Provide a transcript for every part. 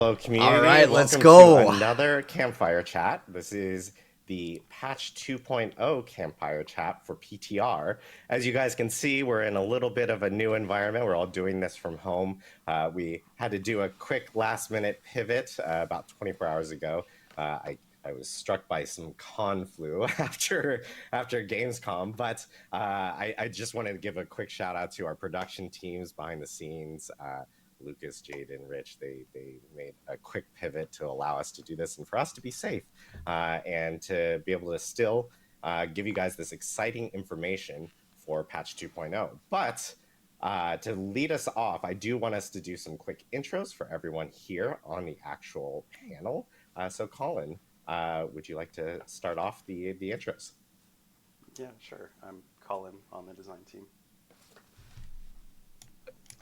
Hello, community. All right, let's Welcome go. to another Campfire chat. This is the patch 2.0 Campfire chat for PTR. As you guys can see, we're in a little bit of a new environment. We're all doing this from home. We had to do a quick last-minute pivot about 24 hours ago. I was struck by some con flu after Gamescom, but I just wanted to give a quick shout out to our production teams behind the scenes. Lucas, Jade, and Rich, they made a quick pivot to allow us to do this and for us to be safe and to be able to still give you guys this exciting information for patch 2.0. But to lead us off, I do want us to do some quick intros for everyone here on the actual panel. So Colin, would you like to start off the intros? Yeah, sure. I'm Colin on the design team.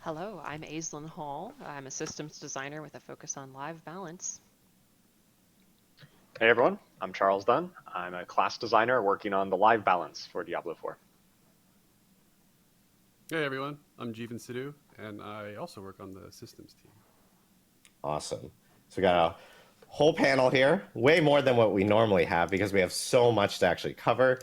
Hello, I'm Aislinn Hall. I'm a systems designer with a focus on live balance. Hey everyone, I'm Charles Dunn. I'm a class designer working on the live balance for Diablo 4. Hey everyone, I'm Jeevan Sidhu, and I also work on the systems team. Awesome. So we got a whole panel here, way more than what we normally have because we have so much to actually cover.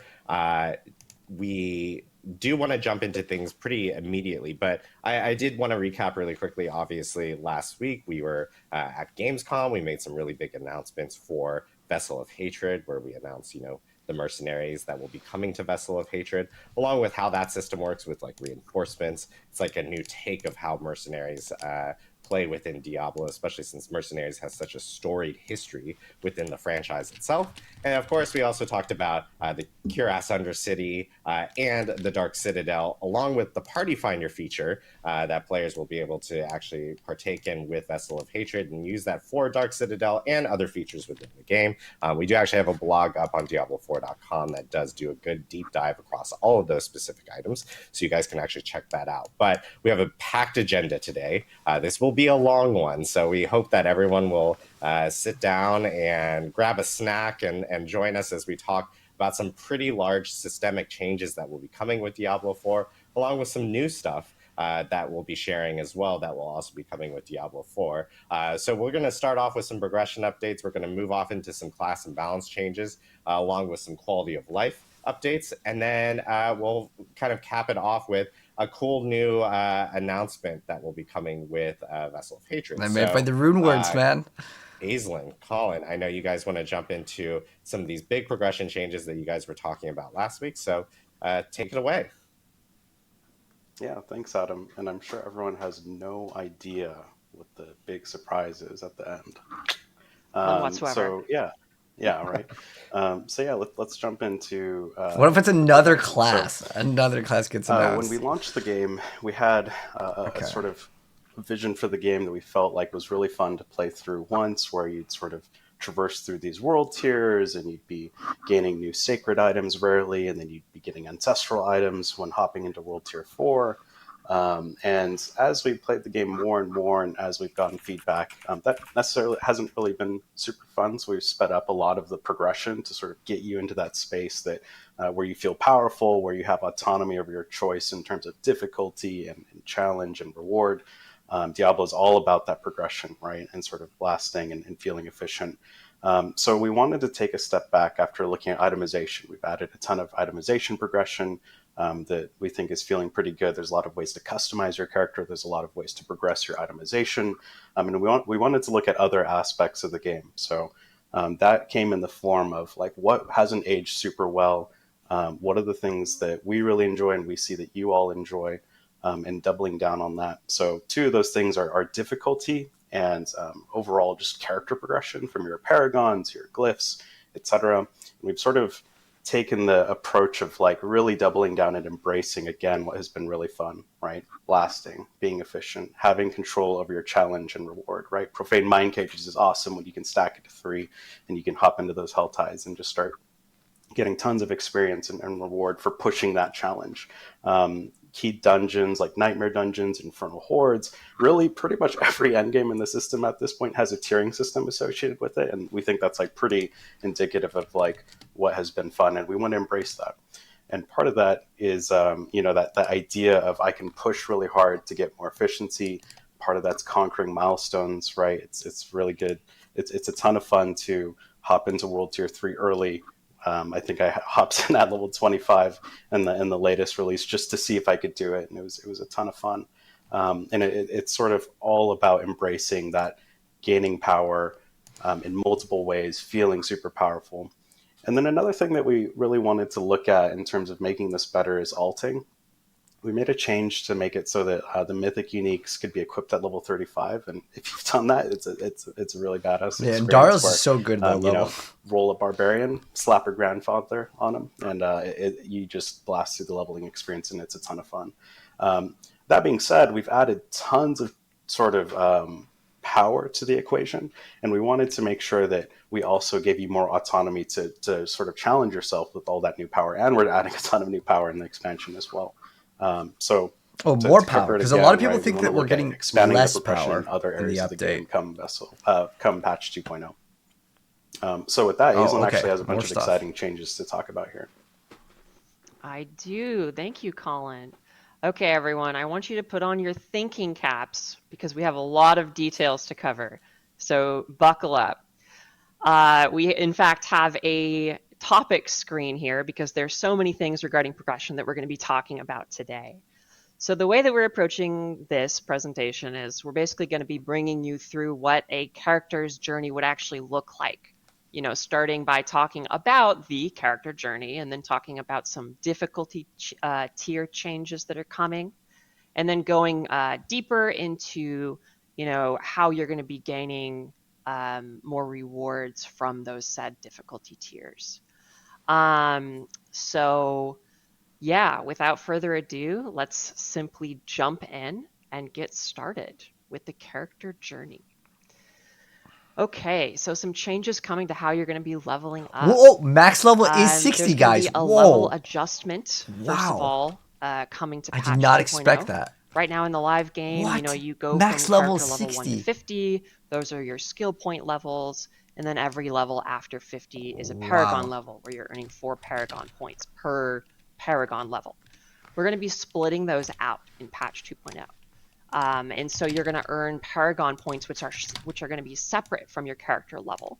We do want to jump into things pretty immediately, but I did want to recap really quickly. Obviously, last week we were at Gamescom. We made some really big announcements for Vessel of Hatred, where we announced, the mercenaries that will be coming to Vessel of Hatred, along with how that system works with like reinforcements. It's like a new take of how mercenaries play within Diablo, especially since Mercenaries has such a storied history within the franchise itself. And of course, we also talked about the Cuirass Undercity and the Dark Citadel, along with the Party Finder feature that players will be able to actually partake in with Vessel of Hatred and use that for Dark Citadel and other features within the game. We do actually have a blog up on Diablo4.com that does do a good deep dive across all of those specific items, so you guys can actually check that out. But we have a packed agenda today. This will be a long one, so we hope that everyone will sit down and grab a snack and join us as we talk about some pretty large systemic changes that will be coming with Diablo 4, along with some new stuff that we'll be sharing as well that will also be coming with Diablo 4. So we're going to start off with some progression updates. We're going to move off into some class and balance changes, along with some quality of life updates, and then we'll kind of cap it off with a cool new announcement that will be coming with Vessel of Hatred. I made by the rune words, man. Aislinn, Colin, I know you guys want to jump into some of these big progression changes that you guys were talking about last week, so take it away. Yeah, thanks, Adam. And I'm sure everyone has no idea what the big surprise is at the end. None whatsoever. So yeah, right. Let's jump into. What if it's another class? Another class gets announced. When we launched the game, we had a sort of vision for the game that we felt like was really fun to play through once, where you'd sort of traverse through these world tiers and you'd be gaining new sacred items rarely, and then you'd be getting ancestral items when hopping into world tier 4. And as we played the game more and more, and as we've gotten feedback, that necessarily hasn't really been super fun. So we've sped up a lot of the progression to sort of get you into that space that where you feel powerful, where you have autonomy over your choice in terms of difficulty and challenge and reward. Diablo is all about that progression, right? And sort of blasting and feeling efficient. So we wanted to take a step back after looking at itemization. We've added a ton of itemization progression that we think is feeling pretty good. There's a lot of ways to customize your character. There's a lot of ways to progress your itemization. And we wanted to look at other aspects of the game. So that came in the form of like what hasn't aged super well. What are the things that we really enjoy and we see that you all enjoy, and doubling down on that. So two of those things are difficulty and overall just character progression from your Paragon to your Glyphs, etc. We've sort of taken the approach of like really doubling down and embracing again what has been really fun, right? Blasting, being efficient, having control over your challenge and reward, right? Profane Mind Cages is awesome when you can stack it to 3 and you can hop into those Hell Tides and just start getting tons of experience and reward for pushing that challenge. Key dungeons like Nightmare Dungeons, Infernal Hordes, really pretty much every endgame in the system at this point has a tiering system associated with it, and we think that's like pretty indicative of like what has been fun, and we want to embrace that. And part of that is that idea of I can push really hard to get more efficiency, part of that's conquering milestones, right? It's really good. It's a ton of fun to hop into World Tier 3 early. I think I hopped in at level 25 in the latest release just to see if I could do it, and it was a ton of fun. And it's sort of all about embracing that gaining power in multiple ways, feeling super powerful. And then another thing that we really wanted to look at in terms of making this better is alting. We made a change to make it so that the mythic uniques could be equipped at level 35, and if you've done that, it's a really badass experience. Andariel's is so good though. You know, roll a barbarian, slap her grandfather on him, and you just blast through the leveling experience, and it's a ton of fun. That being said, we've added tons of sort of power to the equation, and we wanted to make sure that we also gave you more autonomy to sort of challenge yourself with all that new power, and we're adding a ton of new power in the expansion as well. More power, because a lot of people think that we're getting expanding less the progression power in other in the areas of the game update. come patch 2.0. So with that, Aislinn actually has a bunch More of stuff. exciting changes to talk about here. I do. Thank you, Colin. Okay, everyone, I want you to put on your thinking caps because we have a lot of details to cover. So buckle up. We, in fact, have a topic screen here because there's so many things regarding progression that we're going to be talking about today. So the way that we're approaching this presentation is we're basically going to be bringing you through what a character's journey would actually look like. You know, starting by talking about the character journey and then talking about some difficulty tier changes that are coming, and then going deeper into, you know, how you're going to be gaining more rewards from those said difficulty tiers. So yeah, without further ado, let's simply jump in and get started with the character journey. Okay, so some changes coming to how you're going to be leveling up. Whoa, max level is 60, there's guys. Be a Whoa. level adjustment, first of Wow. all, coming to I patch did not 2.0. expect that. Right now in the live game, What? you know, you go Max from level character level 1 to 60. 50. Those are your skill point levels. And then every level after 50 is a Paragon level where you're earning 4 Paragon points per Paragon level. We're going to be splitting those out in patch 2.0. And so you're going to earn Paragon points, which are going to be separate from your character level.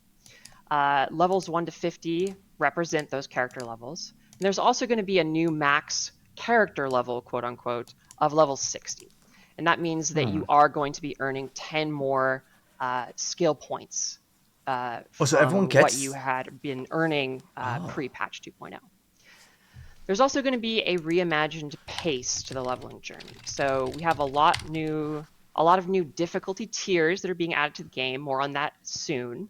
Levels 1 to 50 represent those character levels. And there's also going to be a new max character level, quote unquote, of level 60. And that means that you are going to be earning 10 more skill points so everyone gets what you had been earning pre-patch 2.0. There's also going to be a reimagined pace to the leveling journey. So we have a lot of new difficulty tiers that are being added to the game. More on that soon.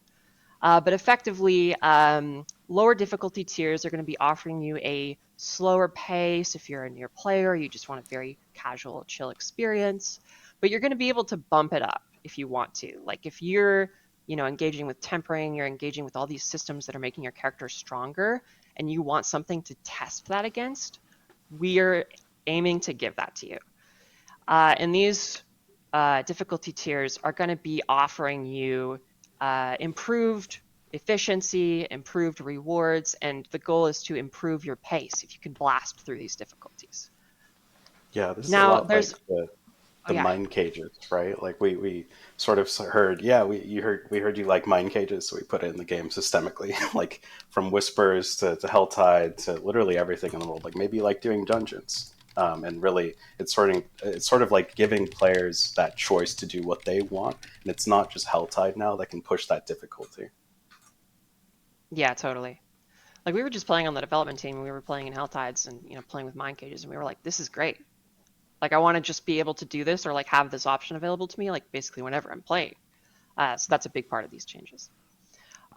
But effectively, lower difficulty tiers are going to be offering you a slower pace if you're a near player, you just want a very casual, chill experience. But you're going to be able to bump it up if you want to. Like if you're, you know, engaging with tempering, you're engaging with all these systems that are making your character stronger, and you want something to test that against, we're aiming to give that to you. And these difficulty tiers are going to be offering you improved efficiency, improved rewards, and the goal is to improve your pace if you can blast through these difficulties. Yeah, this now, is a lot like the mine cages, right? Like we sort of heard, we heard you like mine cages, so we put it in the game systemically, like from whispers to Helltide to literally everything in the world. Like maybe you like doing dungeons, and really it's sort of like giving players that choice to do what they want, and it's not just Helltide now that can push that difficulty. Yeah, totally. Like we were just playing on the development team, and we were playing in Helltides and, you know, playing with mine cages, and we were like, this is great. Like I want to just be able to do this or like have this option available to me, like basically whenever I'm playing. So that's a big part of these changes.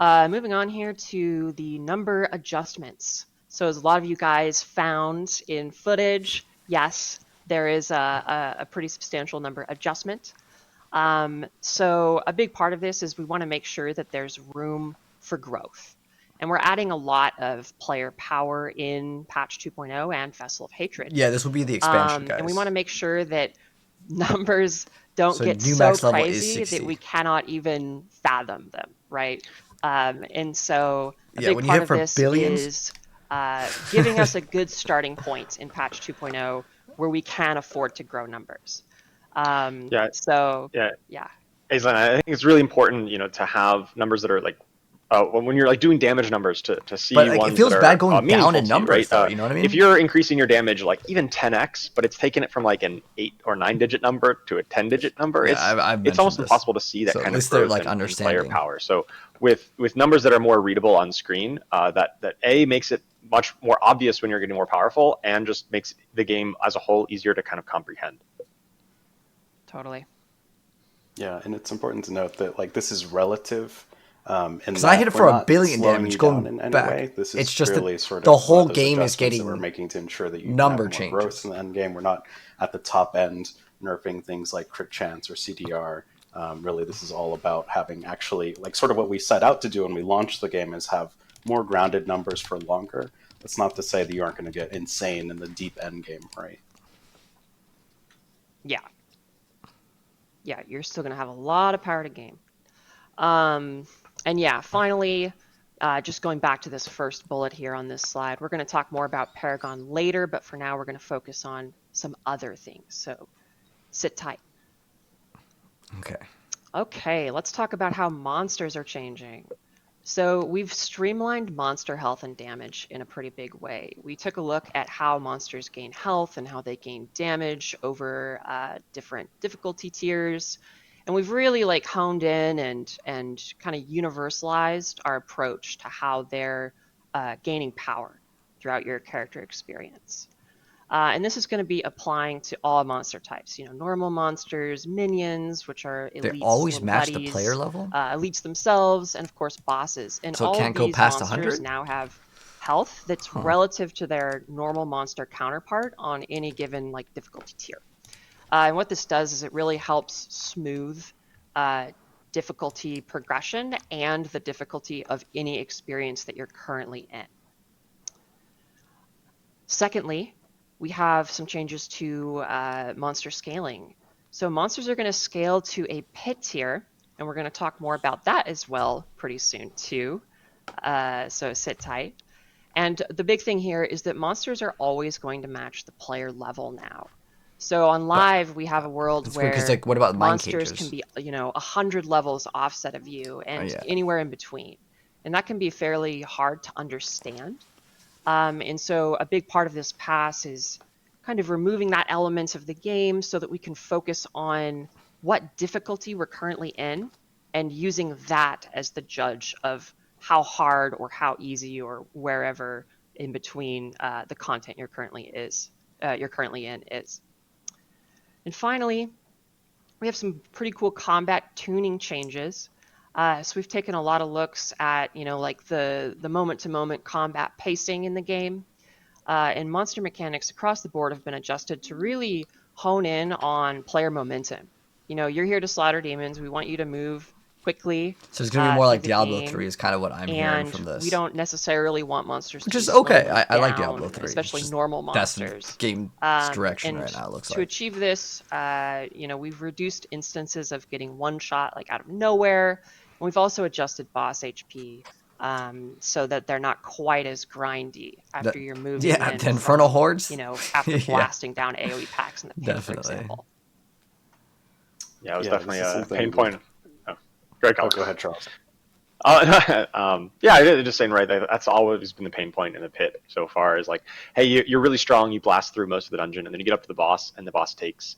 Moving on here to the number adjustments. So as a lot of you guys found in footage, yes, there is a pretty substantial number adjustment. So a big part of this is we want to make sure that there's room for growth. And we're adding a lot of player power in patch 2.0 and Vessel of Hatred. Yeah, this will be the expansion, guys. And we want to make sure that numbers don't get new so max level is crazy 60. that we cannot even fathom them, right? And so a big when you part hit of for this billions. is giving us a good starting point in patch 2.0 where we can afford to grow numbers. Yeah. So Yeah. yeah. Aislinn, I think it's really important, to have numbers that are like, when you're like doing damage numbers to see But like, ones it feels that bad are going down meaningful in to you, numbers, right? though. You know what I mean? If you're increasing your damage like even 10x, but it's taking it from like an 8 or 9-digit number to a 10-digit number, Yeah, it's mentioned almost this. impossible to see that So at kind of least they're, growth like, in player understanding. power. So with numbers that are more readable on screen, that A, makes it much more obvious when you're getting more powerful, and just makes the game as a whole easier to kind of comprehend. Totally. Yeah, and it's important to note that like this is relative. Because I hit it for a billion damage going in any back. way. This is It's just really that sort the of whole those game is adjustments getting that we're making to ensure that you number have more changes. growth in the end game. We're not at the top end nerfing things like crit chance or CDR. Really, this is all about having actually like sort of what we set out to do when we launched the game is have more grounded numbers for longer. That's not to say that you aren't going to get insane in the deep end game, right? Yeah. Yeah, you're still going to have a lot of power to game. And yeah, finally, just going back to this first bullet here on this slide, we're going to talk more about Paragon later, but for now we're going to focus on some other things. So sit tight. Okay, let's talk about how monsters are changing. So we've streamlined monster health and damage in a pretty big way. We took a look at how monsters gain health and how they gain damage over different difficulty tiers. And we've really like honed in and kind of universalized our approach to how they're gaining power throughout your character experience. And this is going to be applying to all monster types. Normal monsters, minions, which are elites, they always little match buddies, the player level? Elites themselves, and of course bosses. And So it all can't of go these past monsters 100? now have health that's relative to their normal monster counterpart on any given like difficulty tier. And what this does is it really helps smooth difficulty progression and the difficulty of any experience that you're currently in. Secondly, we have some changes to monster scaling. So monsters are going to scale to a pit tier, and we're going to talk more about that as well pretty soon too. So sit tight. And the big thing here is that monsters are always going to match the player level now. So on live, we have a world where like, what about monsters cages? can be 100 levels offset of you and anywhere in between. And that can be fairly hard to understand. And so a big part of this pass is kind of removing that element of the game so that we can focus on what difficulty we're currently in and using that as the judge of how hard or how easy or wherever in between the content you're currently in is. And finally, we have some pretty cool combat tuning changes. So we've taken a lot of looks at, like the moment-to-moment combat pacing in the game. And monster mechanics across the board have been adjusted to really hone in on player momentum. You're here to slaughter demons. We want you to move quickly. So it's going to be more like Diablo Diablo 3 is kind of what I'm hearing from this. And we don't necessarily want monsters Which to is be okay. slowing I like down, Diablo 3. especially normal monsters. That's the game's direction right now, it looks like. To achieve this, we've reduced instances of getting one shot like out of nowhere. And we've also adjusted boss HP so that they're not quite as grindy after you're moving in the Infernal Hordes? After blasting down AoE packs in the pit, for example. Yeah, it was definitely a pain point. Oh, great call. Go ahead, Charles. Yeah, just saying, right, that's always been the pain point in the pit so far is like, hey, you're really strong, you blast through most of the dungeon, and then you get up to the boss, and the boss takes,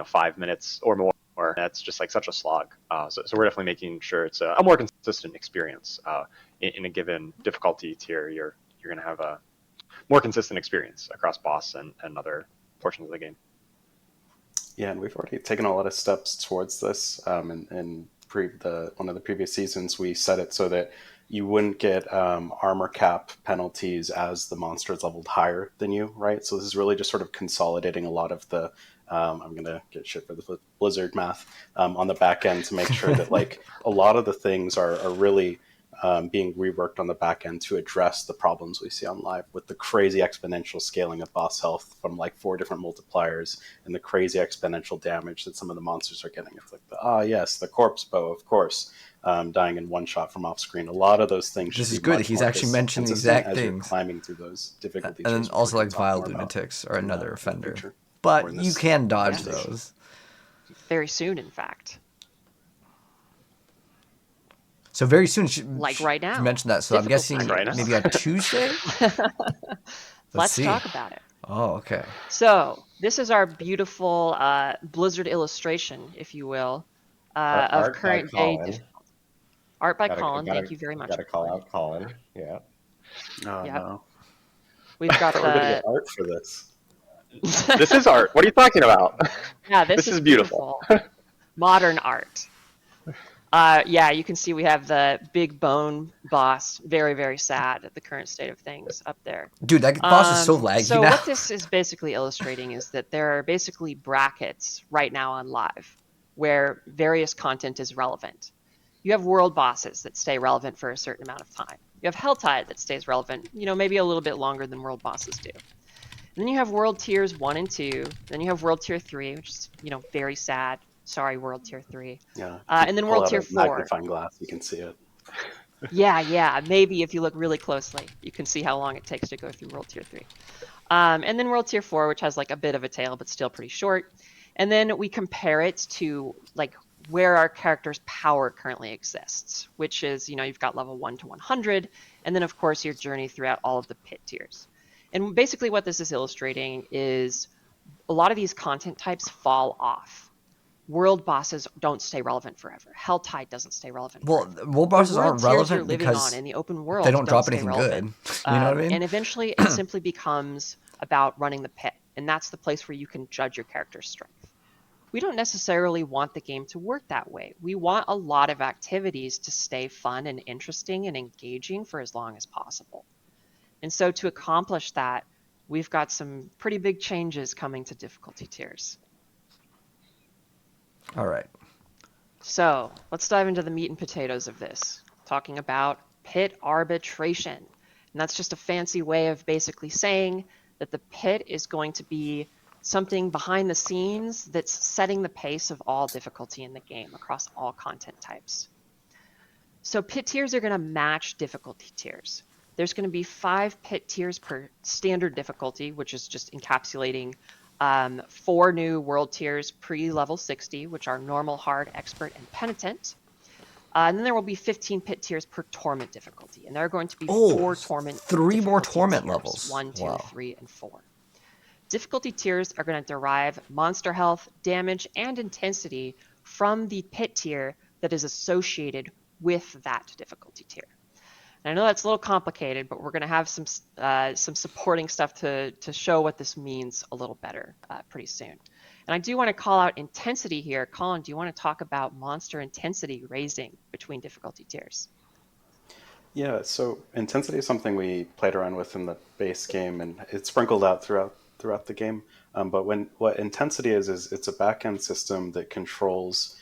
5 minutes or more. That's just like such a slog. So we're definitely making sure it's a more consistent experience. In a given difficulty tier, you're going to have a more consistent experience across boss and other portions of the game. Yeah, and we've already taken a lot of steps towards this. In one of the previous seasons, we set it so that you wouldn't get armor cap penalties as the monsters leveled higher than you, right? So this is really just sort of consolidating a lot of the I'm going to get shit for the Blizzard math on the back end to make sure that like a lot of the things are really being reworked on the back end to address the problems we see on live with the crazy exponential scaling of boss health from like 4 different multipliers and the crazy exponential damage that some of the monsters are getting. It's like the corpse bow, of course, dying in one shot from off screen. A lot of those things. This is good. He's actually mentioned the exact things. You're climbing through those difficulties. And then also like vile lunatics are another offender. But you can dodge those. very soon, in fact. So very soon, Like right now. You mentioned that, so I'm guessing Difficulty tiers. maybe on Tuesday. Let's see. talk about it. Oh, okay. So this is our beautiful Blizzard illustration, if you will, of Art by current day Colin. difficulty. Art by Gotta- Colin. gotta- Thank you very much. Gotta call Colin. out Colin. Yeah. Oh Yep. no. We've got We're gonna the get art for this. This is art. What are you talking about? yeah. This This is beautiful. Modern art. Yeah, you can see we have the big bone boss, very, very sad at the current state of things up there. Dude, that boss is so laggy So now. what this is basically illustrating is that there are basically brackets right now on live where various content is relevant. You have world bosses that stay relevant for a certain amount of time. You have Helltide that stays relevant, maybe a little bit longer than world bosses do. And then you have world tiers 1 and 2. Then you have world tier 3, which is, very sad. Sorry, world tier 3. Yeah. And then Pull world out tier a 4. magnifying glass, you can see it. Yeah. Maybe if you look really closely, you can see how long it takes to go through world tier 3. And then world tier 4, which has like a bit of a tail, but still pretty short. And then we compare it to like where our character's power currently exists, which is, you've got level 1 to 100, and then of course your journey throughout all of the pit tiers. And basically what this is illustrating is a lot of these content types fall off. World bosses don't stay relevant forever. Helltide doesn't stay relevant forever. Well, world bosses The world aren't tiers you're relevant living because on in the open world they don't drop stay anything relevant. good. You know what I mean? And eventually it simply becomes about running the pit. And that's the place where you can judge your character's strength. We don't necessarily want the game to work that way. We want a lot of activities to stay fun and interesting and engaging for as long as possible. And so to accomplish that, we've got some pretty big changes coming to difficulty tiers. All right. So let's dive into the meat and potatoes of this, talking about pit arbitration. And that's just a fancy way of basically saying that the pit is going to be something behind the scenes that's setting the pace of all difficulty in the game across all content types. So pit tiers are going to match difficulty tiers. There's going to be 5 pit tiers per standard difficulty, which is just encapsulating 4 new world tiers pre-level 60, which are normal, hard, expert, and penitent. And then there will be 15 pit tiers per torment difficulty, and there are going to be 4 torment 3 more difficulty torment tiers, levels. 1, 2, Wow. 3, and 4. Difficulty tiers are going to derive monster health, damage, and intensity from the pit tier that is associated with that difficulty tier. And I know that's a little complicated, but we're going to have some supporting stuff to show what this means a little better pretty soon. And I do want to call out intensity here. Colin, do you want to talk about monster intensity raising between difficulty tiers? Yeah, so intensity is something we played around with in the base game, and it's sprinkled out throughout the game. But what intensity is it's a backend system that controls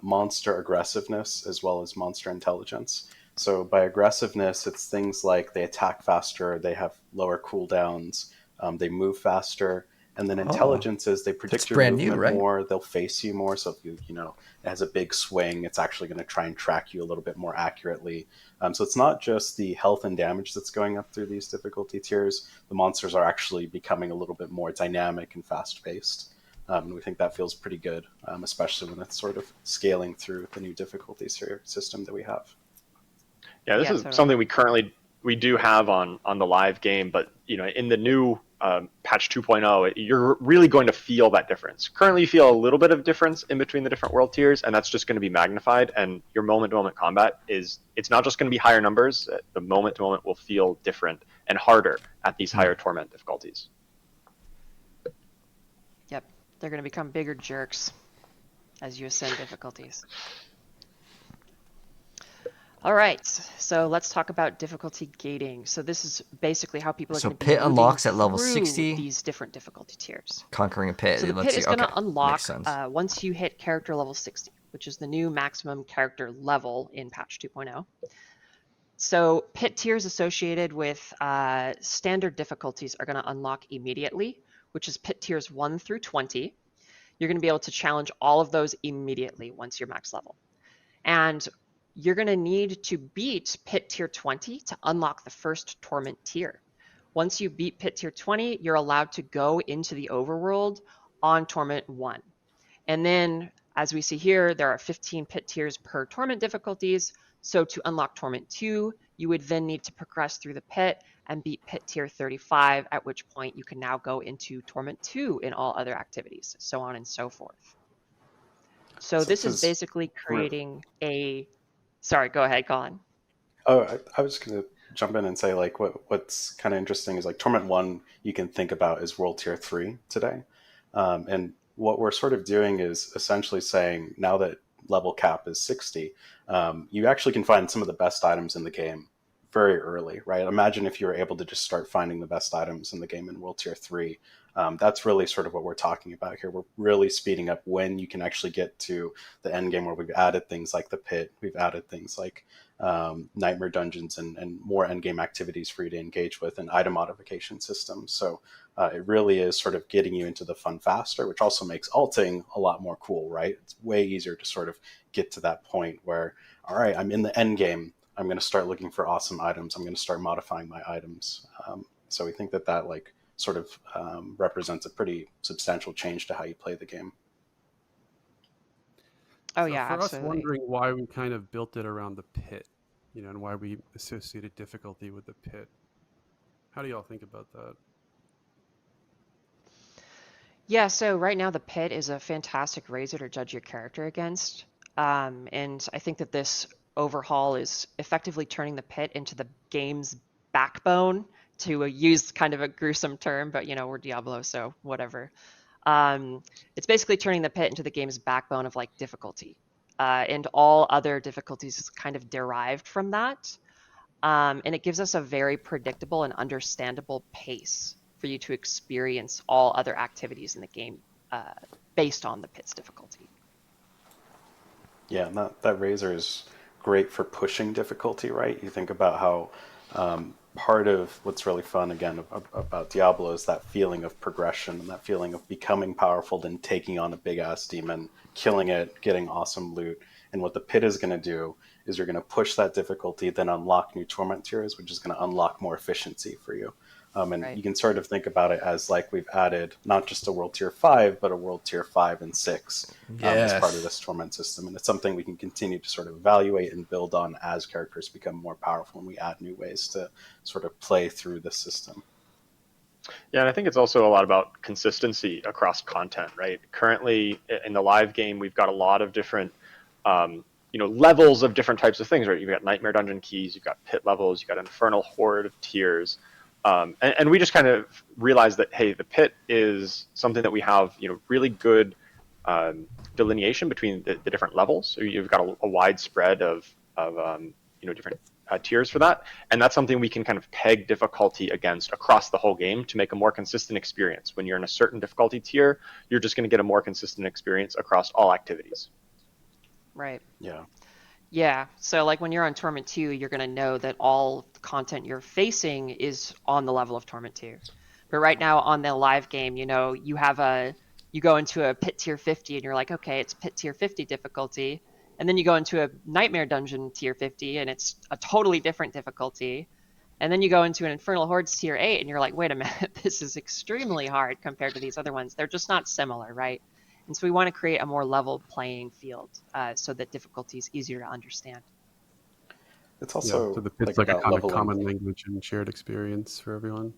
monster aggressiveness as well as monster intelligence. So by aggressiveness, it's things like they attack faster, they have lower cooldowns, they move faster, and then intelligence is they predict your movement more, they'll face you more. So if it has a big swing, it's actually going to try and track you a little bit more accurately. So it's not just the health and damage that's going up through these difficulty tiers. The monsters are actually becoming a little bit more dynamic and fast-paced. And we think that feels pretty good, especially when it's sort of scaling through the new difficulty tier system that we have. Yeah, this is something we do have on the live game, but in the new patch 2.0, you're really going to feel that difference. Currently, you feel a little bit of difference in between the different world tiers, and that's just going to be magnified. And your moment-to-moment combat it's not just going to be higher numbers. The moment-to-moment will feel different and harder at these higher torment difficulties. Yep, they're going to become bigger jerks as you ascend difficulties. All right, so let's talk about difficulty gating. So this is basically how people are going to be pit unlocks at level through 60. These different difficulty tiers. Conquering a pit. So the pit is going to unlock Makes sense. once you hit character level 60, which is the new maximum character level in patch 2.0. So pit tiers associated with standard difficulties are going to unlock immediately, which is pit tiers 1 through 20. You're going to be able to challenge all of those immediately once you're max level. And you're going to need to beat pit tier 20 to unlock the first torment tier. Once you beat pit tier 20, you're allowed to go into the overworld on torment 1. And then As we see here, there are 15 pit tiers per torment difficulties. So to unlock Torment 2, you would then need to progress through the pit and beat pit tier 35, at which point you can now go into Torment 2 in all other activities, so on and so forth. So this is basically creating a... Sorry, go ahead, Colin. Oh, I was going to jump in and say, like, what's kind of interesting is, like, Torment 1 you can think about as World Tier 3 today. And what we're sort of doing is essentially saying, now that level cap is 60, you actually can find some of the best items in the game very early, right? Imagine if you were able to just start finding the best items in the game in World Tier 3. That's really sort of what we're talking about here. We're really speeding up when you can actually get to the end game, where we've added things like the pit, we've added things like nightmare dungeons and more end game activities for you to engage with, and item modification systems. So it really is sort of getting you into the fun faster, which also makes alting a lot more cool, right? It's way easier to sort of get to that point where, all right, I'm in the end game, I'm going to start looking for awesome items, I'm going to start modifying my items. So we think that like sort of represents a pretty substantial change to how you play the game. Oh, so yeah, for absolutely. us wondering why we kind of built it around the pit, and why we associated difficulty with the pit. How do y'all think about that? Yeah, so right now the pit is a fantastic razor to judge your character against. And I think that this overhaul is effectively turning the pit into the game's backbone, to use kind of a gruesome term, but we're Diablo, so whatever. It's basically turning the pit into the game's backbone of like difficulty. And all other difficulties is kind of derived from that. And it gives us a very predictable and understandable pace for you to experience all other activities in the game based on the pit's difficulty. Yeah, and that razor is great for pushing difficulty, right? You think about how part of what's really fun, again, about Diablo is that feeling of progression and that feeling of becoming powerful, then taking on a big-ass demon, killing it, getting awesome loot. And what the pit is going to do is you're going to push that difficulty, then unlock new torment tiers, which is going to unlock more efficiency for you. And Right. you can sort of think about it as like we've added not just a World Tier 5, but a World Tier 5 and 6 as part of this torment system. And it's something we can continue to sort of evaluate and build on as characters become more powerful and we add new ways to sort of play through the system. Yeah, and I think it's also a lot about consistency across content, right? Currently, in the live game, we've got a lot of different levels of different types of things, right? You've got Nightmare Dungeon keys, you've got pit levels, you've got Infernal Horde of tiers. And we just kind of realized that, hey, the pit is something that we have, really good delineation between the different levels. So you've got a wide spread of different tiers for that. And that's something we can kind of peg difficulty against across the whole game to make a more consistent experience. When you're in a certain difficulty tier, you're just going to get a more consistent experience across all activities. Right. Yeah. Yeah. So like when you're on Torment 2, you're going to know that all content you're facing is on the level of Torment 2. But right now on the live game, you go into a pit tier 50 and you're like, okay, it's pit tier 50 difficulty. And then you go into a Nightmare Dungeon tier 50 and it's a totally different difficulty. And then you go into an Infernal Hordes tier 8 and you're like, wait a minute, this is extremely hard compared to these other ones. They're just not similar, right? And so we want to create a more level playing field so that difficulty is easier to understand. It's also so the pit's like a kind of common language and shared experience for everyone.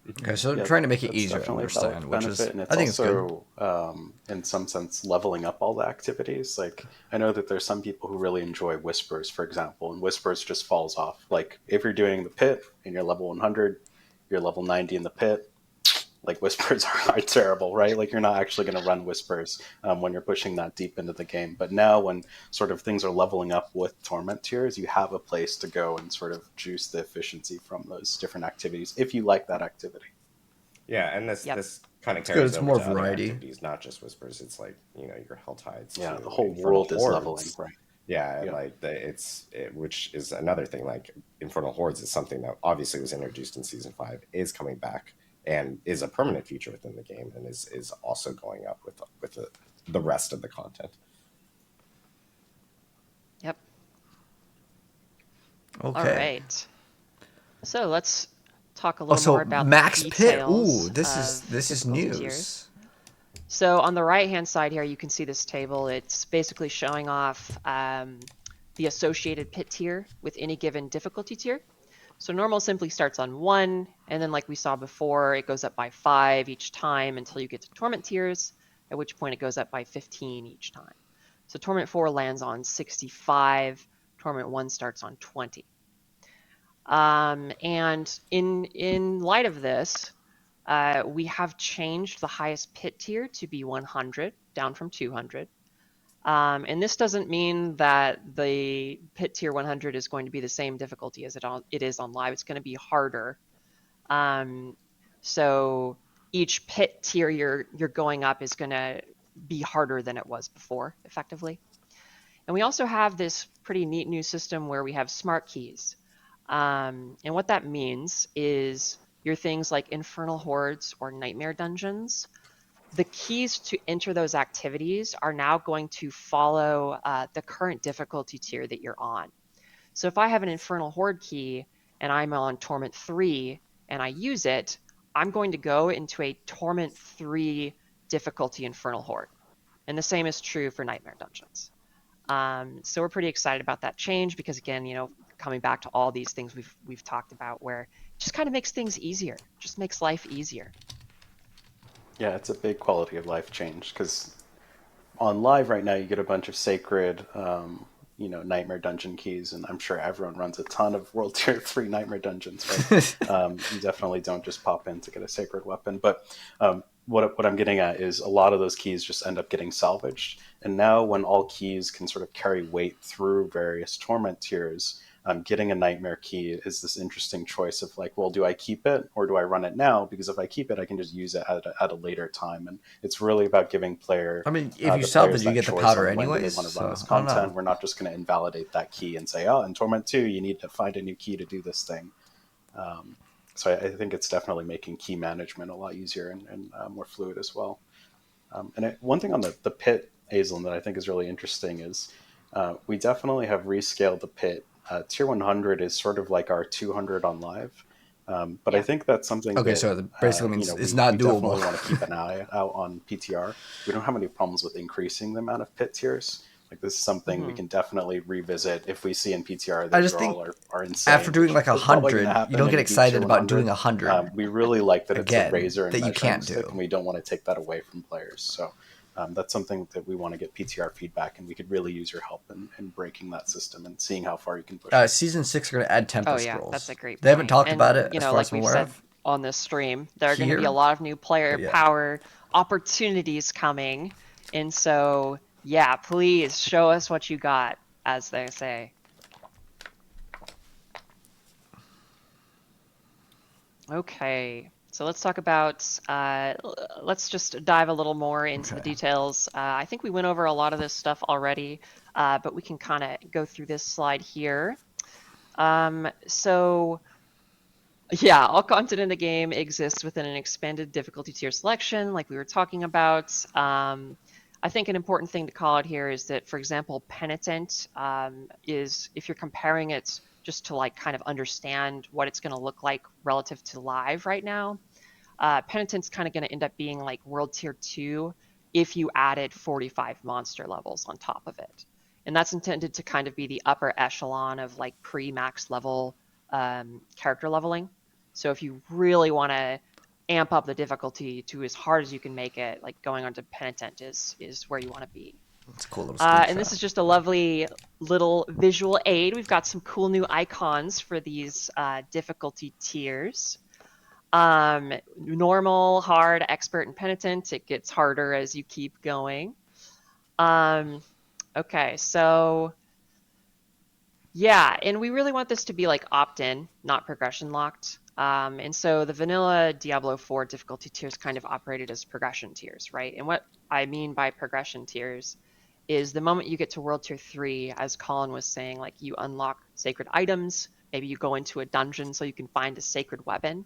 Okay, so trying to make it easier to understand, which is, and it's I think also, it's good. in some sense, leveling up all the activities. Like, I know that there's some people who really enjoy Whispers, for example, and Whispers just falls off. Like, if you're doing the pit and you're level 100, you're level 90 in the pit, like Whispers are terrible, right? Like you're not actually going to run Whispers when you're pushing that deep into the game. But now when sort of things are leveling up with Torment tiers, you have a place to go and sort of juice the efficiency from those different activities if you like that activity. Yeah, and this kind of good. carries It's over more to other variety. activities, not just Whispers. It's like, your Hell Tides. Yeah, too, the whole Infernal world is Hordes. leveling, right? Yeah, like which is another thing. Like Infernal Hordes is something that obviously was introduced in Season 5, is coming back, and is a permanent feature within the game, and is also going up with the rest of the content. Yep. Okay. All right. So let's talk a little more about Max the Pit. details Ooh, this is difficulty news. tiers. So on the right-hand side here, you can see this table. It's basically showing off the associated pit tier with any given difficulty tier. So normal simply starts on 1, and then like we saw before, it goes up by 5 each time until you get to torment tiers, at which point it goes up by 15 each time. So torment 4 lands on 65, torment 1 starts on 20. And in light of this, we have changed the highest pit tier to be 100, down from 200. And this doesn't mean that the pit tier 100 is going to be the same difficulty as it is on live. It's going to be harder. So each pit tier you're going up is going to be harder than it was before, effectively. And we also have this pretty neat new system where we have smart keys. And what that means is your things like Infernal Hordes or Nightmare Dungeons, the keys to enter those activities are now going to follow the current difficulty tier that you're on. So if I have an Infernal Horde key and I'm on Torment 3 and I use it, I'm going to go into a Torment 3 difficulty Infernal Horde. And the same is true for Nightmare Dungeons. So we're pretty excited about that change because, again, you know, coming back to all these things we've talked about, where it just kind of makes things easier, just makes life easier. Yeah, it's a big quality of life change because on live right now you get a bunch of sacred, Nightmare Dungeon keys, and I'm sure everyone runs a ton of World Tier 3 Nightmare Dungeons, right? You definitely don't just pop in to get a sacred weapon, but what I'm getting at is a lot of those keys just end up getting salvaged, and now when all keys can sort of carry weight through various torment tiers, getting a nightmare key is this interesting choice of like, well, do I keep it or do I run it now? Because if I keep it, I can just use it at a later time. And it's really about giving player. I mean, if you salvage, you get the powder anyways. They want to run this content. We're not just going to invalidate that key and say, oh, in Torment 2, you need to find a new key to do this thing. So I think it's definitely making key management a lot easier and more fluid as well. One thing on the pit, Aislinn, that I think is really interesting is we definitely have rescaled the pit. Tier 100 is sort of like our 200 on live, but I think that's something. Okay, that, so it basically means it's not we doable. Definitely want to keep an eye out on PTR. We don't have any problems with increasing the amount of pit tiers. Like this is something we can definitely revisit if we see in PTR that I just think are insane. after doing like 100, you don't get excited about doing 100. We really like that it's a razor and that you can't stick, do, and we don't want to take that away from players. So. That's something that we want to get PTR feedback, and we could really use your help in breaking that system and seeing how far you can push. Season 6 are going to add Tempest Scrolls. That's a great point. They haven't talked about it, you know, as far like as we've I'm aware said of. on this stream, there are going to be a lot of new player power opportunities coming, and so yeah, please show us what you got, as they say. Okay. So let's talk about, let's just dive a little more into the details. I think we went over a lot of this stuff already, but we can kind of go through this slide here. So yeah, all content in the game exists within an expanded difficulty tier selection, like we were talking about. I think an important thing to call out here is that, for example, Penitent is, if you're comparing it just to like kind of understand what it's going to look like relative to live right now, Penitent's kind of going to end up being like World Tier 2 if you added 45 monster levels on top of it. And that's intended to kind of be the upper echelon of like pre-max level character leveling. So if you really want to amp up the difficulty to as hard as you can make it, like going on to Penitent is where you want to be. That's cool. And this is just a lovely little visual aid. We've got some cool new icons for these difficulty tiers. Normal, hard, expert, and penitent. It gets harder as you keep going. Okay, so yeah, and we really want this to be like opt-in, not progression locked. And so the vanilla Diablo 4 difficulty tiers kind of operated as progression tiers, right? And what I mean by progression tiers is the moment you get to World Tier 3, as Colin was saying, like you unlock sacred items, maybe you go into a dungeon so you can find a sacred weapon.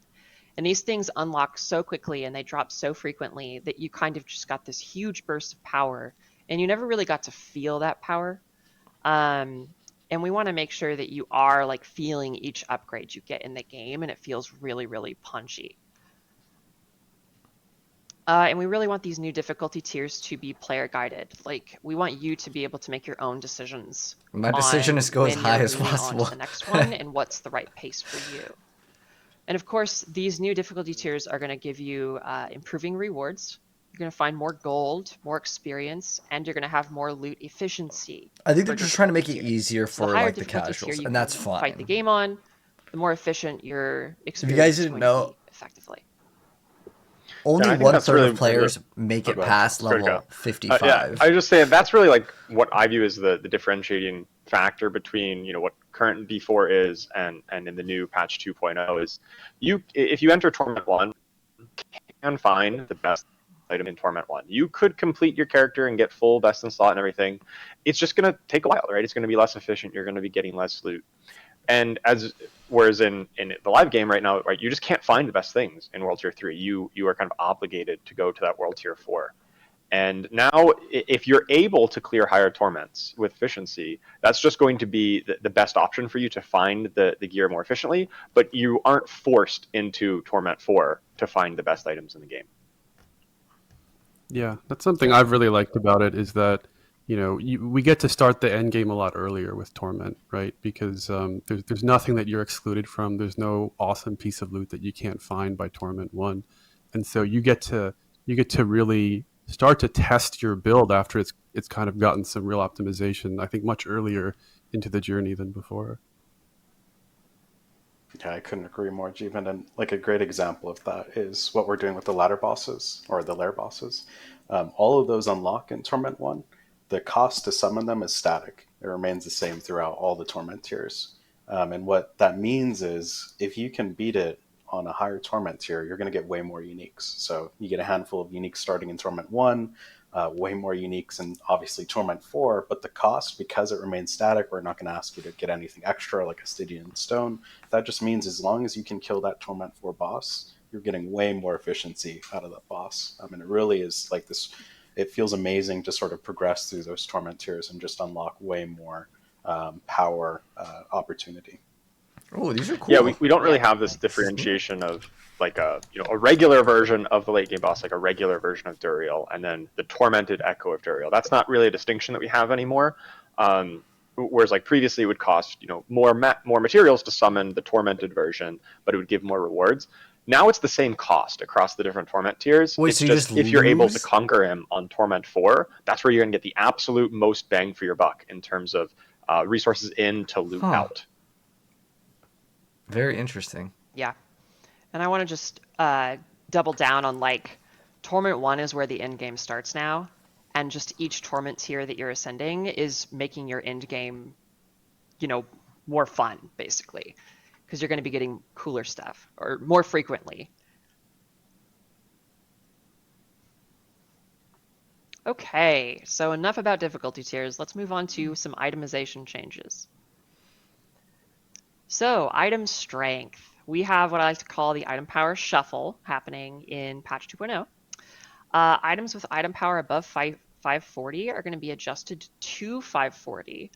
And these things unlock so quickly and they drop so frequently that you kind of just got this huge burst of power and you never really got to feel that power. And we want to make sure that you are like feeling each upgrade you get in the game and it feels really, really punchy. And we really want these new difficulty tiers to be player guided. Like, we want you to be able to make your own decisions. My decision is go as when high you're as moving on possible. to the next one and what's the right pace for you. And of course, these new difficulty tiers are going to give you improving rewards. You're going to find more gold, more experience, and you're going to have more loot efficiency. I think for they're just trying to make it difficulty tier. easier So for higher like the difficulty tier casuals, you and that's can fine. fight the game on, the more efficient your experience If you guys is didn't going to know, be effectively. only Yeah, I think 1/3 that's really of players make Oh, it go ahead. past Sorry to level go. 55. Yeah, I was just saying that's really like what I view as the differentiating factor between what current V4 is and in the new patch 2.0 is if you enter Torment 1, you can find the best item in Torment 1. You could complete your character and get full best in slot and everything. It's just going to take a while, right? It's going to be less efficient. You're going to be getting less loot. And whereas in the live game right now, right, you just can't find the best things in World Tier 3. You are kind of obligated to go to that World Tier 4. And now, if you're able to clear higher torments with efficiency, that's just going to be the best option for you to find the gear more efficiently, but you aren't forced into Torment 4 to find the best items in the game. Yeah, that's something I've really liked about it is that, we get to start the end game a lot earlier with Torment, right? Because there's nothing that you're excluded from. There's no awesome piece of loot that you can't find by Torment 1. And so you get to really start to test your build after it's kind of gotten some real optimization, I think much earlier into the journey than before. Yeah, I couldn't agree more, Jeevan. And like a great example of that is what we're doing with the ladder bosses or the lair bosses. All of those unlock in Torment 1. The cost to summon them is static. It remains the same throughout all the Torment tiers. And what that means is if you can beat it on a higher Torment tier, you're going to get way more uniques. So you get a handful of uniques starting in Torment 1, way more uniques in obviously Torment 4, but the cost, because it remains static, we're not going to ask you to get anything extra like a Stygian Stone. That just means as long as you can kill that Torment 4 boss, you're getting way more efficiency out of that boss. I mean, it really is like this. It feels amazing to sort of progress through those Torment tiers and just unlock way more power opportunity. Oh, these are cool. Yeah, we don't really have this differentiation of like a regular version of the late game boss, like a regular version of Andariel, and then the tormented echo of Andariel. That's not really a distinction that we have anymore. Whereas like previously it would cost more materials to summon the tormented version, but it would give more rewards. Now it's the same cost across the different Torment tiers. Wait, it's so just if you're able to lose? conquer him on Torment 4, that's where you're going to get the absolute most bang for your buck in terms of resources in to loot out. Very interesting. Yeah. And I want to just double down on like Torment 1 is where the end game starts now. And just each Torment tier that you're ascending is making your end game, more fun, basically. Because you're going to be getting cooler stuff or more frequently. Okay, so enough about difficulty tiers. Let's move on to some itemization changes. So, item strength. We have what I like to call the item power shuffle happening in patch 2.0. Items with item power above 540 are going to be adjusted to 540.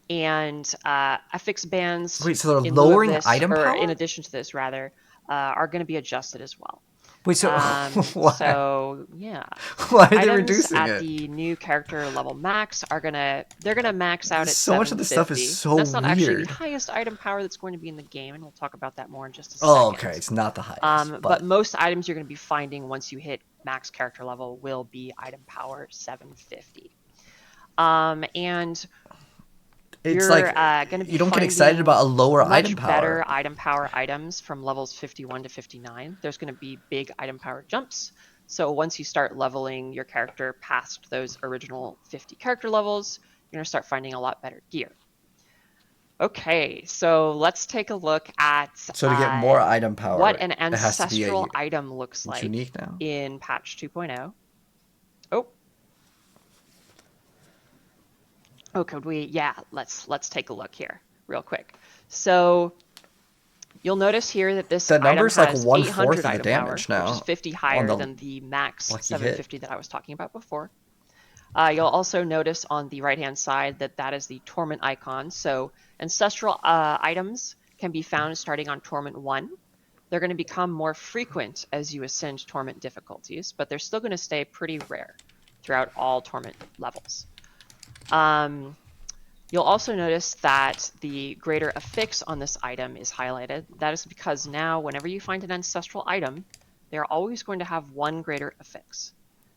And affix bands. Wait, so they're lowering this, item or power? in addition to this, rather, are going to be adjusted as well. Wait, so why? So yeah, Why are they items reducing at it? the new character level max are they're gonna max out at So much of this stuff is 750. so That's not actually weird. the highest item power that's going to be in the game, and we'll talk about that more in just a second. Oh, okay, it's not the highest. But most items you're going to be finding once you hit max character level will be item power 750. And it's you're like going to be you don't get excited about a lower much item power. better item power items from levels 51 to 59. There's going to be big item power jumps. So once you start leveling your character past those original 50 character levels, you're going to start finding a lot better gear. Okay, so let's take a look at So to get more item power, what an it has to be ancestral item looks it's like unique now. in patch 2.0. Oh. Oh, could we? Yeah, let's take a look here real quick. So you'll notice here that this That item number's like has 1/4 800 of the item damage power, now which is 50 on higher the than the max lucky 750 that I was talking about before. You'll also notice on the right-hand side that is the Torment icon. So ancestral items can be found starting on Torment 1. They're going to become more frequent as you ascend Torment difficulties, but they're still going to stay pretty rare throughout all Torment levels. You'll also notice that the greater affix on this item is highlighted. That is because now whenever you find an ancestral item, they're always going to have one greater affix.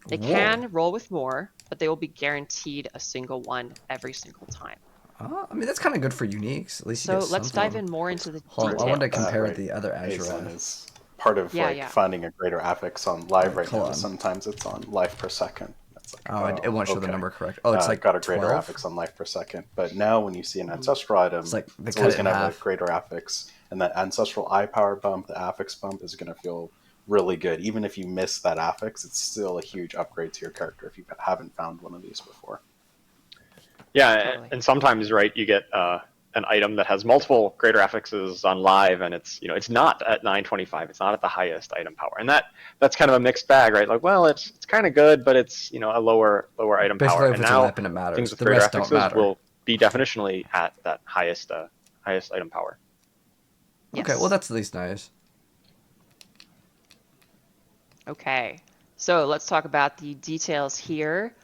They can roll with more, but they will be guaranteed a single one every single time. I mean, that's kind of good for uniques. At least you So get let's something. dive in more into the Hold on, details. I want to compare right. the other Hazelin Azure. is part of finding a greater affix on live right now. Sometimes it's on life per second. Like, it won't show the number correct. Oh, it's like got a greater 12? affix on life per second. But now when you see an ancestral item, it's always going to have a greater affix. And that ancestral eye power bump, the affix bump, is going to feel really good. Even if you miss that affix, it's still a huge upgrade to your character if you haven't found one of these before. Yeah, Totally. and sometimes, right, you get an item that has multiple greater affixes on live, and it's it's not at 925, it's not at the highest item power, and that's kind of a mixed bag, right? Like, well, it's kind of good, but it's a lower item Basically, power. if And it's now a weapon, it matters. things with The greater rest don't affixes matter. will be definitionally at that highest item power. Yes. Okay, well that's at least nice. Okay, so let's talk about the details here.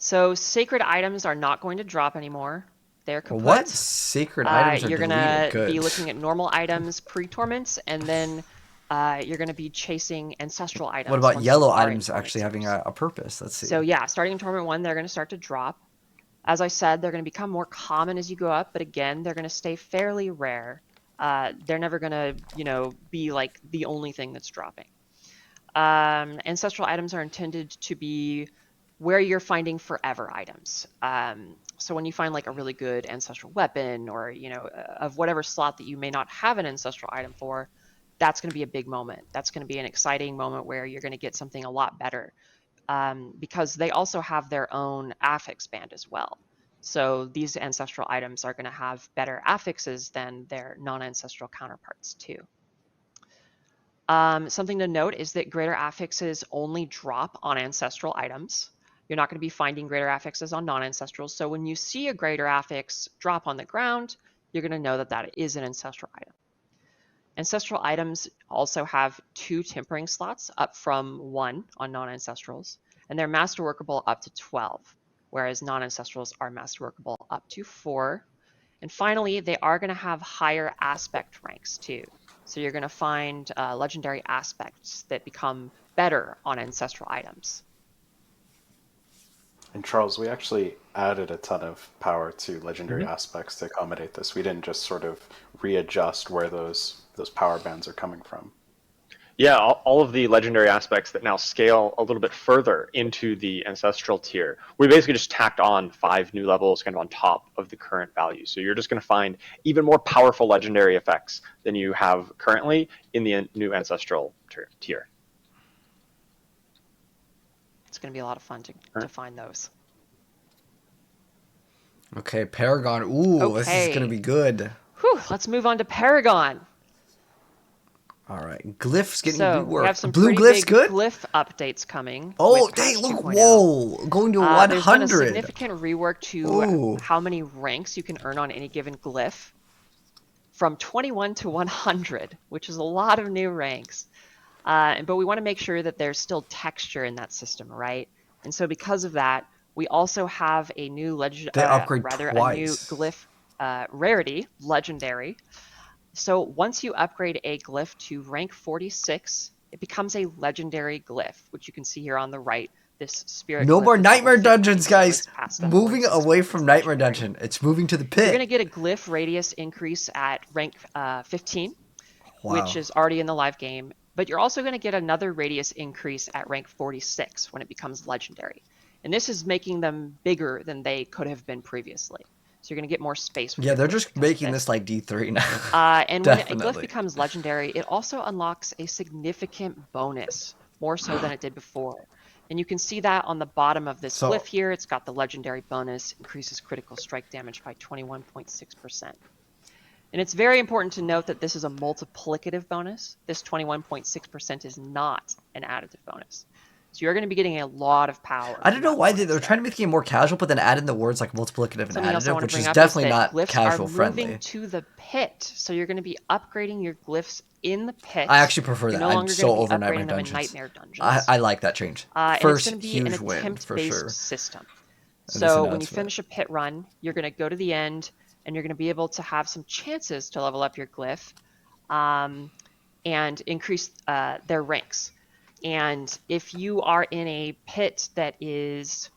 So sacred items are not going to drop anymore. They're kaput. What? Sacred items are You're deleted. gonna Good. be looking at normal items pre-torments, and then you're gonna be chasing ancestral items. What about once yellow you are in items torment actually having tiers. a purpose? Let's see. So yeah, starting in Torment 1, they're gonna start to drop. As I said, they're gonna become more common as you go up, but again, they're gonna stay fairly rare. They're never gonna, be like the only thing that's dropping. Ancestral items are intended to be where you're finding forever items. So when you find like a really good ancestral weapon or, of whatever slot that you may not have an ancestral item for, that's going to be a big moment. That's going to be an exciting moment where you're going to get something a lot better, because they also have their own affix band as well. So these ancestral items are going to have better affixes than their non-ancestral counterparts too. Something to note is that greater affixes only drop on ancestral items. You're not going to be finding greater affixes on non-ancestrals. So when you see a greater affix drop on the ground, you're going to know that that is an ancestral item. Ancestral items also have 2 tempering slots, up from 1 on non-ancestrals, and they're masterworkable up to 12, whereas non-ancestrals are masterworkable up to 4. And finally, they are going to have higher aspect ranks too. So you're going to find legendary aspects that become better on ancestral items. And Charles, we actually added a ton of power to legendary aspects to accommodate this. We didn't just sort of readjust where those power bands are coming from. Yeah, all of the legendary aspects that now scale a little bit further into the ancestral tier, we basically just tacked on 5 new levels kind of on top of the current value. So you're just going to find even more powerful legendary effects than you have currently in the new ancestral tier. It's going to be a lot of fun to find those. Okay, Paragon. Ooh, this is going to be good. Whew, let's move on to Paragon. All right, Glyph's getting So reworked. we have some Blue pretty Glyph's big good? Glyph updates coming. Oh, with dang, patch look, 2.0. whoa, going to 100. There's been a significant rework to Ooh. how many ranks you can earn on any given Glyph, from 21 to 100, which is a lot of new ranks. But we want to make sure that there's still texture in that system, right? And so because of that, we also have a new They upgrade a new twice. Glyph rarity, legendary. So once you upgrade a Glyph to rank 46, it becomes a legendary Glyph, which you can see here on the right. This spirit. No Glyph more is Nightmare level 50, Dungeons, so guys. it's past that Moving 46 away mark, from it's Nightmare legendary. Dungeon. It's moving to the You're going pit. to get a Glyph radius increase at rank 15, Wow. which is already in the live game. But you're also going to get another radius increase at rank 46 when it becomes legendary. And this is making them bigger than they could have been previously. So you're going to get more space. Yeah, they're just making this like D3 now. And when a Glyph Definitely. becomes legendary, it also unlocks a significant bonus, more so than it did before. And you can see that on the bottom of this Glyph here. It's got the legendary bonus, increases critical strike damage by 21.6%. And it's very important to note that this is a multiplicative bonus. This 21.6% is not an additive bonus. So you're going to be getting a lot of power. I don't know why they're trying to make the game more casual, but then add in the words like multiplicative and Something else I additive, want to which bring is up definitely is that not glyphs casual are moving friendly. to the pit. So you're going to be upgrading your glyphs in the pit. I actually prefer You're that. no I'm longer so going to be over upgrading Nightmare them in Dungeons. Nightmare Dungeons. I like that change. And First it's going to be an huge win for attempt-based sure. system. This So when you announcement. finish a pit run, you're going to go to the end, and you're going to be able to have some chances to level up your glyph and increase their ranks. And if you are in a pit that is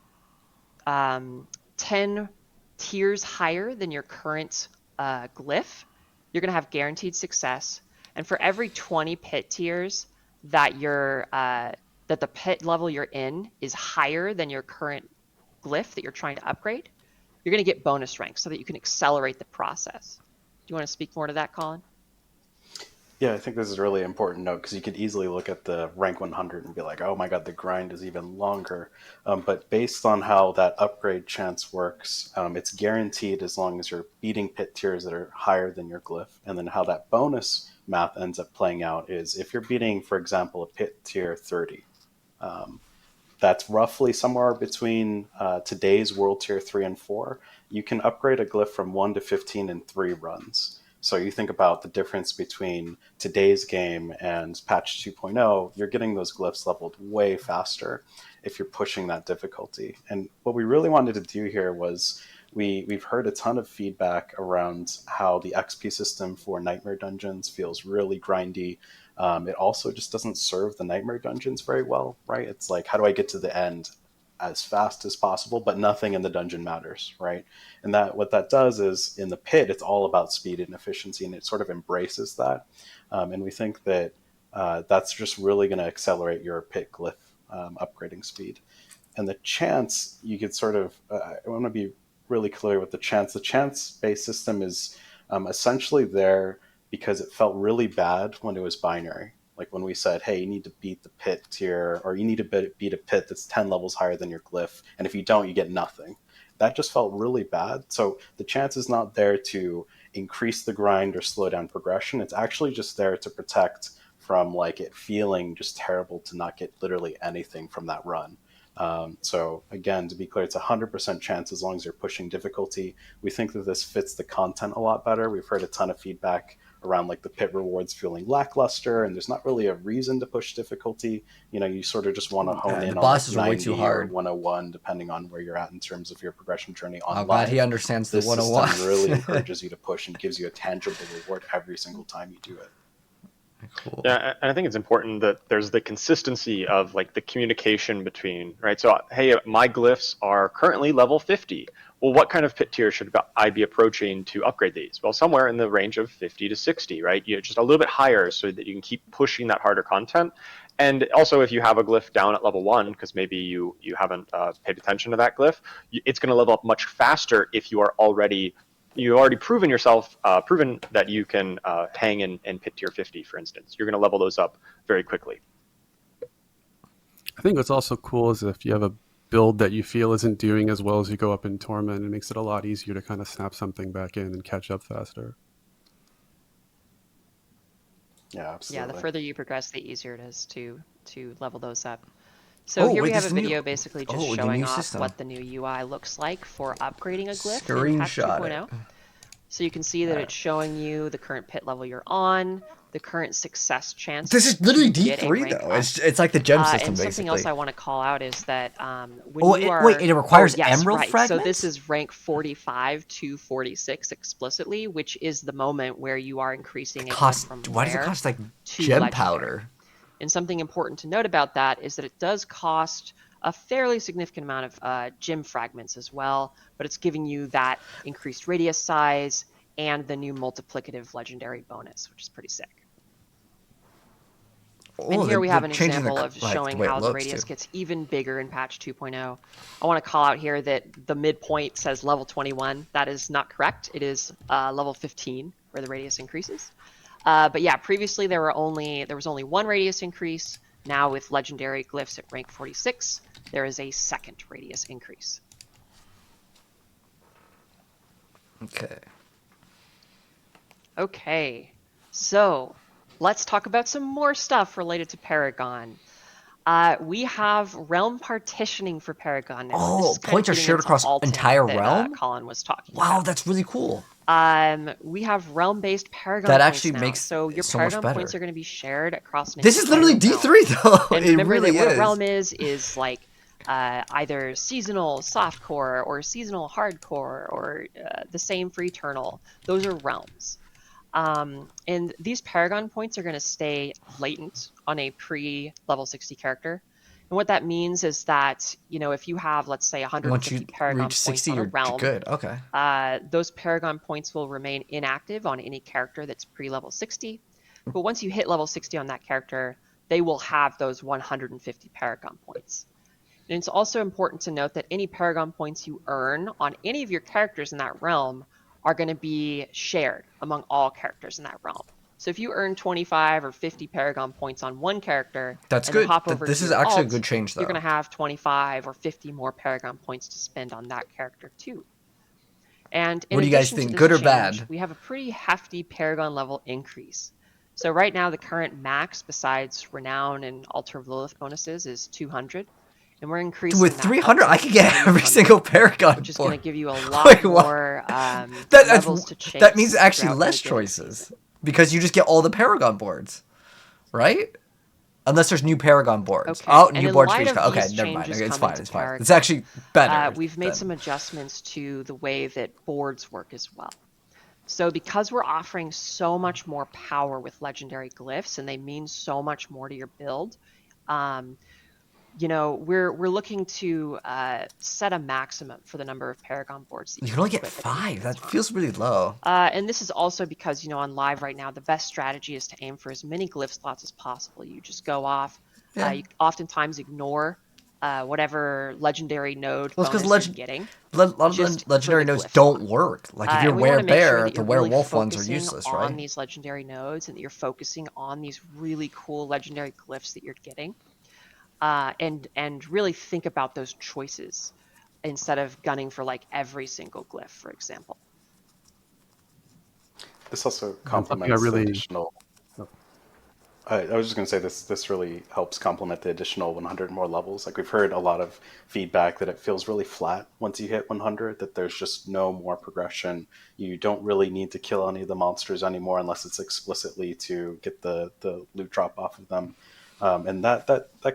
10 tiers higher than your current glyph, you're going to have guaranteed success. And for every 20 pit tiers that that the pit level you're in is higher than your current glyph that you're trying to upgrade, you're going to get bonus ranks so that you can accelerate the process. Do you want to speak more to that, Colin? Yeah, I think this is a really important note because you could easily look at the rank 100 and be like, oh my god, the grind is even longer. But based on how that upgrade chance works, it's guaranteed as long as you're beating pit tiers that are higher than your glyph. And then how that bonus math ends up playing out is if you're beating, for example, a pit tier 30, that's roughly somewhere between today's world tier 3 and 4, you can upgrade a glyph from 1 to 15 in 3 runs. So you think about the difference between today's game and patch 2.0, you're getting those glyphs leveled way faster if you're pushing that difficulty. And what we really wanted to do here was we've heard a ton of feedback around how the XP system for Nightmare Dungeons feels really grindy. It also just doesn't serve the Nightmare Dungeons very well, right? It's like, how do I get to the end as fast as possible, but nothing in the dungeon matters, right? And that what that does is in the pit, it's all about speed and efficiency, and it sort of embraces that. And we think that that's just really going to accelerate your pit glyph upgrading speed. And the chance, you could sort of, I want to be really clear with the chance. The chance-based system is essentially there because it felt really bad when it was binary. Like when we said, hey, you need to beat the pit tier, or you need to beat a pit that's 10 levels higher than your glyph, and if you don't, you get nothing. That just felt really bad. So the chance is not there to increase the grind or slow down progression. It's actually just there to protect from like it feeling just terrible to not get literally anything from that run. So again, to be clear, it's 100% chance as long as you're pushing difficulty. We think that this fits the content a lot better. We've heard a ton of feedback around like the pit rewards feeling lackluster, and there's not really a reason to push difficulty. You know, you sort of just want to hone in on bosses like are way too 90 hard. or 101, depending on where you're at in terms of your progression journey online. I'm glad he understands the This 101. system really encourages you to push and gives you a tangible reward every single time you do it. Cool. Yeah, and I think it's important that there's the consistency of like the communication between, right? So, hey, my glyphs are currently level 50. Well, what kind of pit tier should I be approaching to upgrade these? Well, somewhere in the range of 50 to 60, right? You know, just a little bit higher so that you can keep pushing that harder content. And also, if you have a glyph down at level 1, because maybe you haven't paid attention to that glyph, it's going to level up much faster if you are already proven yourself, proven that you can hang in pit tier 50, for instance. You're going to level those up very quickly. I think what's also cool is if you have a build that you feel isn't doing as well as you go up in Torment, it makes it a lot easier to kind of snap something back in and catch up faster. Yeah, absolutely. Yeah, the further you progress, the easier it is to level those up. So here we have a video basically just showing off what the new UI looks like for upgrading a glyph in patch 2.0. So you can see that it's showing you the current pit level you're on, the current success chance. This is literally D3 though. It's like the gem system and basically. something else I want to call out is that when you are... Wait, it requires emerald fragments? So this is rank 45 to 46 explicitly, which is the moment where you are increasing it from why does it cost like gem legendary. powder? And something important to note about that is that it does cost a fairly significant amount of gem fragments as well, but it's giving you that increased radius size and the new multiplicative legendary bonus, which is pretty sick. And here we have an example of showing how the radius gets even bigger in patch 2.0. I want to call out here that the midpoint says level 21. That is not correct. It is level 15 where the radius increases. But yeah, previously there was only one radius increase. Now with legendary glyphs at rank 46, there is a second radius increase. Okay, so let's talk about some more stuff related to Paragon. We have realm partitioning for Paragon now. Oh, This is kind points of are getting shared into across Alton entire that, realm? Colin was talking Wow, about. that's really cool. We have realm-based Paragon That points actually now. makes So your it so much Paragon points better. are going to be shared across an This is entire literally realm. D3 though. And It remember really that what is. a realm is like either seasonal softcore or seasonal hardcore or the same for eternal. Those are realms. And these Paragon points are going to stay latent on a pre-level 60 character. And what that means is that, you know, if you have, let's say, Once 150 you Paragon reach points 60, on a you're realm, good. Okay. those Paragon points will remain inactive on any character that's pre-level 60. But once you hit level 60 on that character, they will have those 150 Paragon points. And it's also important to note that any Paragon points you earn on any of your characters in that realm are going to be shared among all characters in that realm. So if you earn 25 or 50 Paragon points on one character, That's and good. then hop over This to is your actually a alt, good change, though. you're going to have 25 or 50 more Paragon points to spend on that character too. And in What do you guys addition to think, this good or change, bad? we have a pretty hefty Paragon level increase. So right now, the current max, besides Renown and Altar of Lilith bonuses, is 200. And we're increasing With that 300, up I to could get every 300, single Paragon which is board. going to give you a lot Wait, what? more That's, levels to chase. that means actually throughout less any given choices. season. Because you just get all the Paragon boards. Right? Unless there's new Paragon boards. Okay. Oh, And new in boards for light each. of Okay, these never mind. changes Okay, it's coming fine. to It's fine. It's Paragon, actually better. we've made than- some adjustments to the way that boards work as well. So because we're offering so much more power with legendary glyphs, and they mean so much more to your build, you know, we're looking to set a maximum for the number of Paragon boards that You you can only get equip at any 5. given That time. feels really low. And this is also because, you know, on live right now, the best strategy is to aim for as many glyph slots as possible. You just go off. Yeah. You oftentimes ignore whatever legendary node Well, it's bonus because you're getting. a lot of just legendary for the nodes glyph don't slot. work. Like if And you're we want to make sure werebear, that the you're really werewolf ones are focusing useless, on right? these legendary nodes, and that you're focusing on these really cool legendary glyphs that you're getting, and really think about those choices instead of gunning for like every single glyph, for example. This also something I complements the really- additional. I was just going to say this really helps complement the additional 100 more levels. Like we've heard a lot of feedback that it feels really flat once you hit 100, that there's just no more progression. You don't really need to kill any of the monsters anymore unless it's explicitly to get the loot drop off of them. And that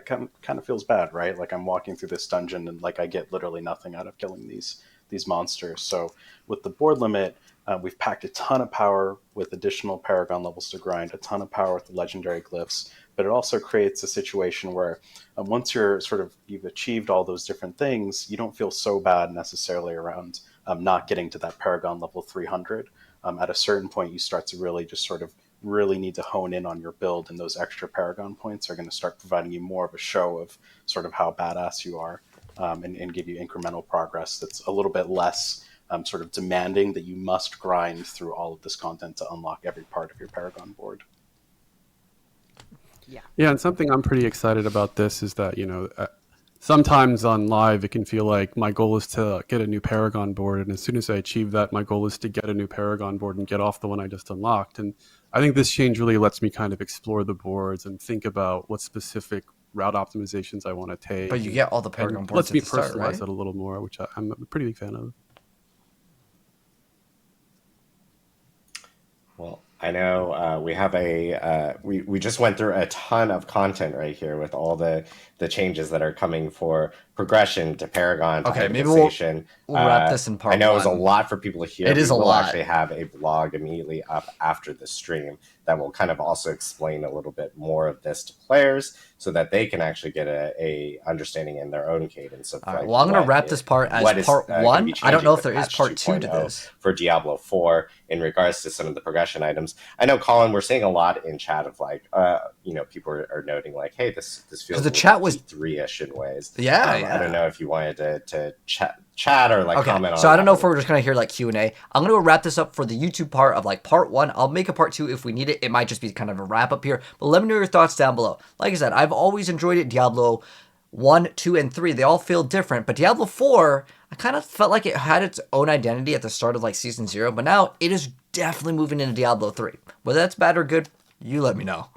kind of feels bad, right? Like I'm walking through this dungeon and like I get literally nothing out of killing these monsters. So with the board limit, we've packed a ton of power with additional Paragon levels to grind, a ton of power with the legendary glyphs, but it also creates a situation where once you've achieved all those different things, you don't feel so bad necessarily around not getting to that Paragon level 300. At a certain point, you start to really just sort of really need to hone in on your build, and those extra Paragon points are going to start providing you more of a show of sort of how badass you are, and give you incremental progress that's a little bit less sort of demanding that you must grind through all of this content to unlock every part of your Paragon board. Yeah, and something I'm pretty excited about this is that, you know, sometimes on live it can feel like my goal is to get a new Paragon board, and as soon as I achieve that, my goal is to get a new Paragon board and get off the one I just unlocked. And I think this change really lets me kind of explore the boards and think about what specific route optimizations I want to take. But you get all the and Paragon boards lets at me the start, personalize right? it a little more, which I'm a pretty big fan of. Well, I know we have we just went through a ton of content right here with all the changes that are coming for progression to Paragon to Okay, maybe we'll itemization. wrap this in part I know it was a one. lot for people to hear. It is we a will lot. actually have a blog immediately up after the stream that will kind of also explain a little bit more of this to players so that they can actually get a understanding in their own cadence of All right, like, well, I'm going to what wrap is- this part what as is, part gonna 1. be I don't know if changing there is with part patch 2 to 2.0 this. for Diablo 4 in regards to some of the progression items. I know, Colin, we're seeing a lot in chat of like, you know, people are noting like, hey, this feels the chat was E3-ish in ways. Yeah, I don't know if you wanted to chat or like comment on. So I don't know if that. we're just gonna hear like Q&A. I'm gonna wrap this up for the YouTube part of like part 1. I'll make a part 2 if we need it. It might just be kind of a wrap up here. But let me know your thoughts down below. Like I said, I've always enjoyed it. Diablo 1, 2, and 3. They all feel different. But Diablo 4, I kind of felt like it had its own identity at the start of like Season 0. But now it is definitely moving into Diablo 3. Whether that's bad or good, you let me know.